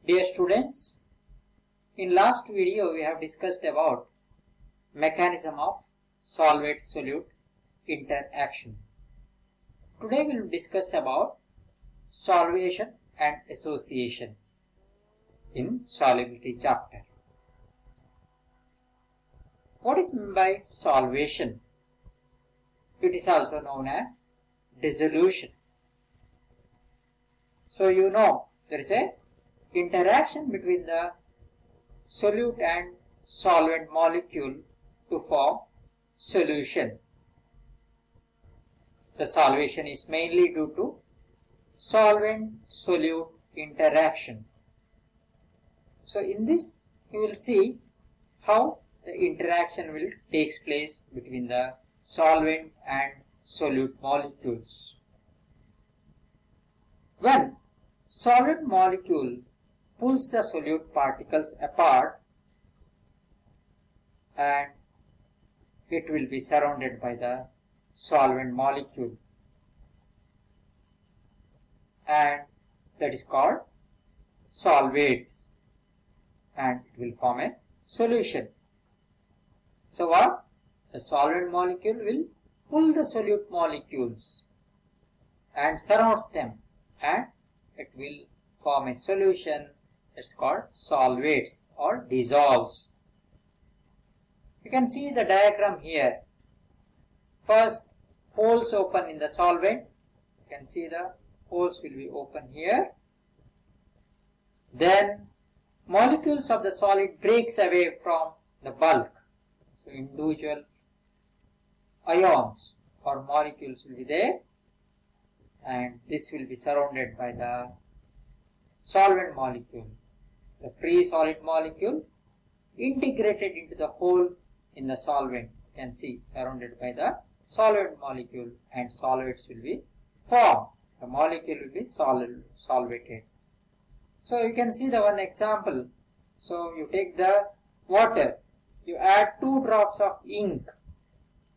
Dear students, in last video we have discussed about mechanism of solvent-solute interaction. Today we will discuss about solvation and association in solubility chapter. What is meant by solvation? It is also known as dissolution. So you know there is a interaction between the solute and solvent molecule to form solution. The solvation is mainly due to solvent-solute interaction. So in this you will see how the interaction will take place between the solvent and solute molecules. When solvent molecule pulls the solute particles apart and it will be surrounded by the solvent molecule, and that is called solvates, and it will form a solution. So what? The solvent molecule will pull the solute molecules and surrounds them, and it will form a solution that's called solvates or dissolves. You can see the diagram here. First, holes open in the solvent. You can see the holes will be open here. Then molecules of the solid breaks away from the bulk. So individual ions or molecules will be there, and this will be surrounded by the solvent molecule. The free solid molecule integrated into the hole in the solvent, you can see, surrounded by the solvent molecule, and solvates will be formed. The molecule will be solvated. So you can see the one example. So you take the water, you add 2 drops of ink.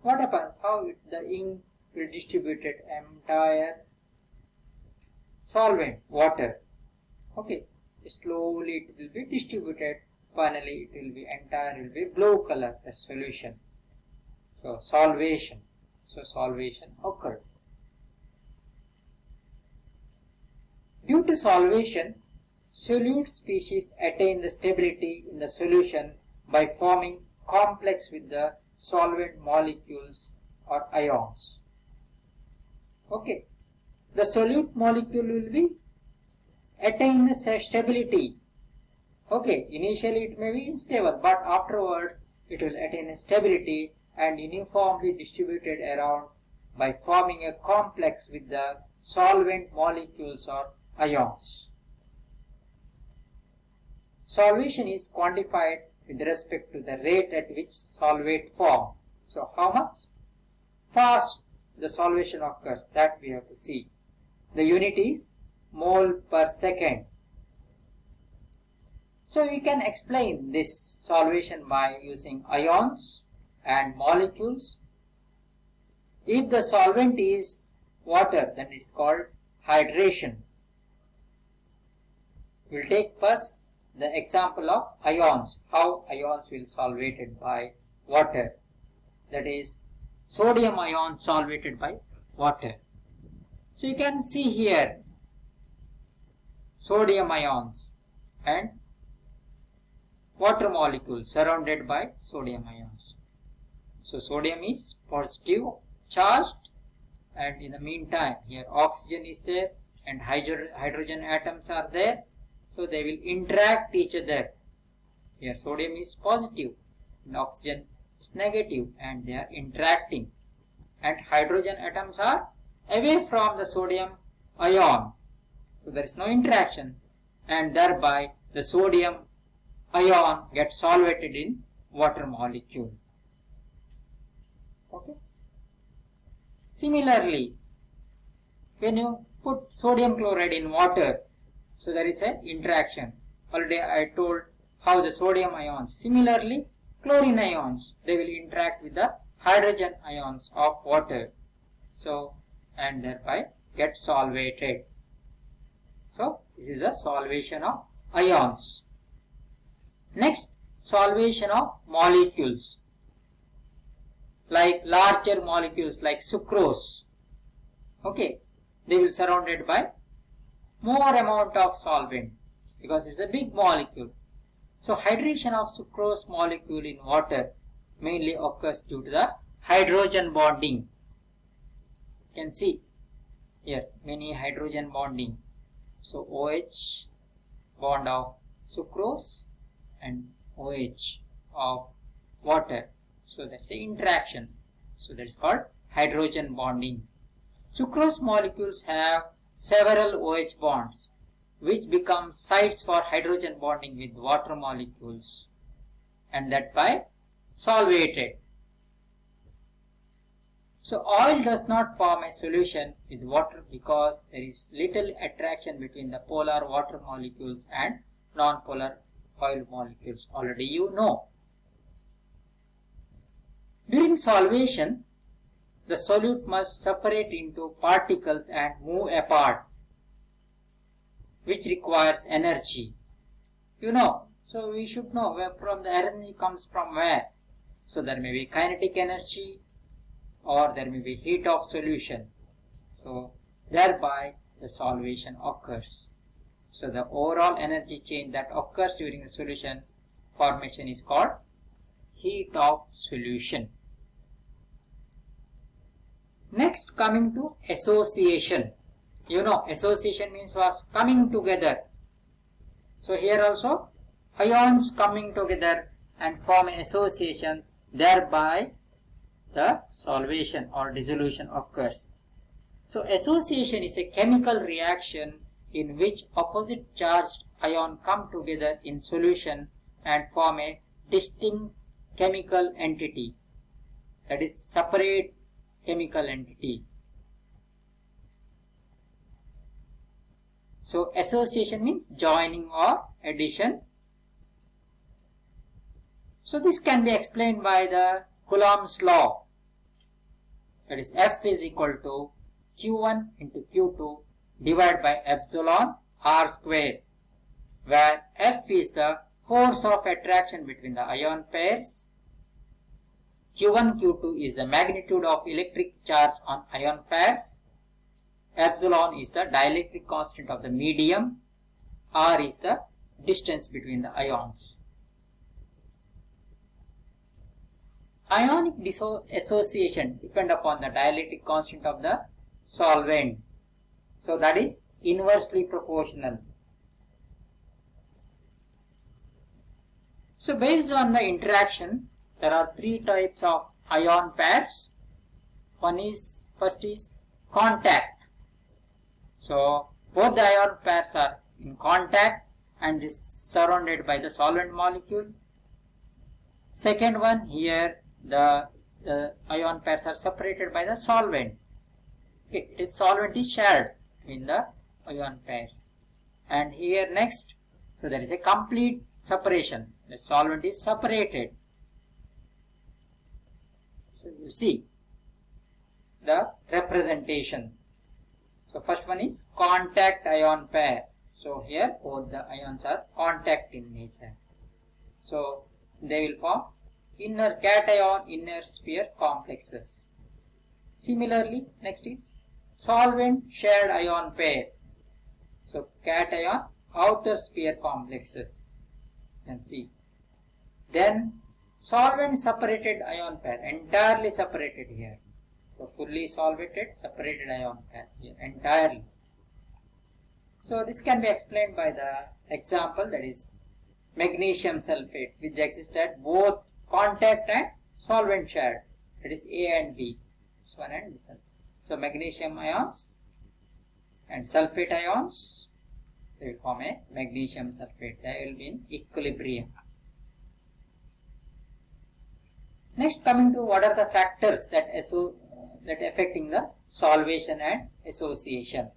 What happens? How the ink will distribute it entire solvent, water. Okay, slowly it will be distributed. Finally, it will be entire will be blue color, the solution. So solvation. So solvation occurred. Due to solvation, solute species attain the stability in the solution by forming complex with the solvent molecules or ions. Okay, the solute molecule will be attain the stability. Okay, initially it may be unstable, but afterwards it will attain a stability and uniformly distributed around by forming a complex with the solvent molecules or ions. Solvation is quantified with respect to the rate at which solvate form. So how much fast the solvation occurs, that we have to see. The unit is mole per second. So we can explain this solvation by using ions and molecules. If the solvent is water, then it is called hydration. We will take first the example of ions, how ions will solvated by water. That is, sodium ion solvated by water. So you can see here sodium ions and water molecules surrounded by sodium ions. So sodium is positive charged, and in the meantime here oxygen is there and hydrogen atoms are there. So they will interact each other. Here sodium is positive and oxygen is negative, and they are interacting, and hydrogen atoms are away from the sodium ion. So there is no interaction, and thereby the sodium ion gets solvated in water molecule. Okay. Similarly, when you put sodium chloride in water, so there is an interaction. Already I told how the sodium ions. Similarly, chlorine ions, they will interact with the hydrogen ions of water. So, and thereby get solvated. So, this is a solvation of ions. Next, solvation of molecules, like larger molecules like sucrose. Okay, they will surrounded by more amount of solvent because it's a big molecule. So hydration of sucrose molecule in water mainly occurs due to the hydrogen bonding. You can see here many hydrogen bonding. So OH bond of sucrose and OH of water. So that's the interaction. So that is called hydrogen bonding. Sucrose molecules have several OH bonds which become sites for hydrogen bonding with water molecules, and that by solvated. So oil does not form a solution with water because there is little attraction between the polar water molecules and non-polar oil molecules. Already you know. During solvation, the solute must separate into particles and move apart, which requires energy. You know, so we should know where from the energy comes from where. So there may be kinetic energy or there may be heat of solution. So thereby the solvation occurs. So the overall energy change that occurs during the solution formation is called heat of solution. Next, coming to association. You know, association means was coming together. So here also ions coming together and form an association, thereby the solvation or dissolution occurs. So association is a chemical reaction in which opposite charged ions come together in solution and form a distinct chemical entity, that is separate chemical entity. So association means joining or addition. So this can be explained by the Coulomb's law, that is F is equal to Q1 into Q2 divided by epsilon R square, where F is the force of attraction between the ion pairs, Q1, Q2 is the magnitude of electric charge on ion pairs, epsilon is the dielectric constant of the medium, R is the distance between the ions. Ionic association depend upon the dielectric constant of the solvent. So that is inversely proportional. So based on the interaction, there are three types of ion pairs. First is contact. So both the ion pairs are in contact and is surrounded by the solvent molecule. Second one, here the ion pairs are separated by the solvent. Okay, this solvent is shared between the ion pairs. And here next, so there is a complete separation. The solvent is separated. So you see the representation. So first one is contact ion pair. So here both the ions are contact in nature. So they will form inner cation, inner sphere complexes. Similarly, next is solvent shared ion pair. So cation, outer sphere complexes. You can see. Then solvent separated ion pair, entirely separated here. So fully solvated, separated ion pair here, entirely. So this can be explained by the example, that is magnesium sulfate, which exists at both contact and solvent shared, that is A and B, this one and this one. So magnesium ions and sulfate ions, they will form a magnesium sulfate. They will be in equilibrium. Next, coming to what are the factors that affecting the solvation and association.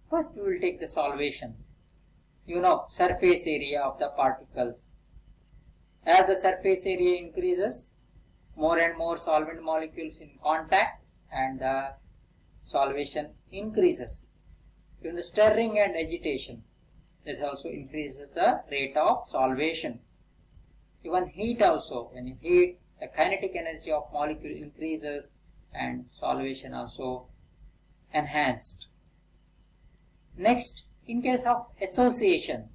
First, we will take the solvation. You know, surface area of the particles. As the surface area increases, more and more solvent molecules in contact and the solvation increases. During the stirring and agitation, This also increases the rate of solvation. Even heat also, when you heat, the kinetic energy of molecule increases and solvation also enhanced. Next, in case of association,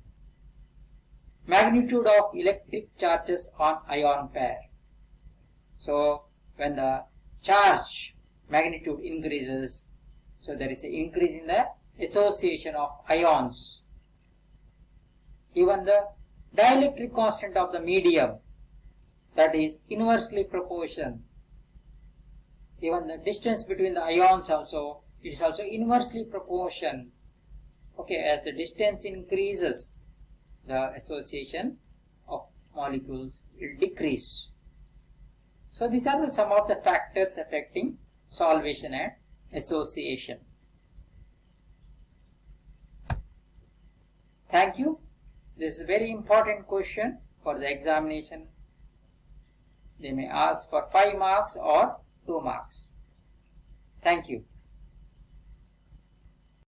magnitude of electric charges on ion pair. So when the charge magnitude increases, so there is an increase in the association of ions. Even the dielectric constant of the medium, that is inversely proportional. Even the distance between the ions also, it is also inversely proportional. Okay, as the distance increases, the association of molecules will decrease. So these are some of the factors affecting solvation and association. Thank you. This is a very important question for the examination. They may ask for 5 marks or 2 marks. Thank you.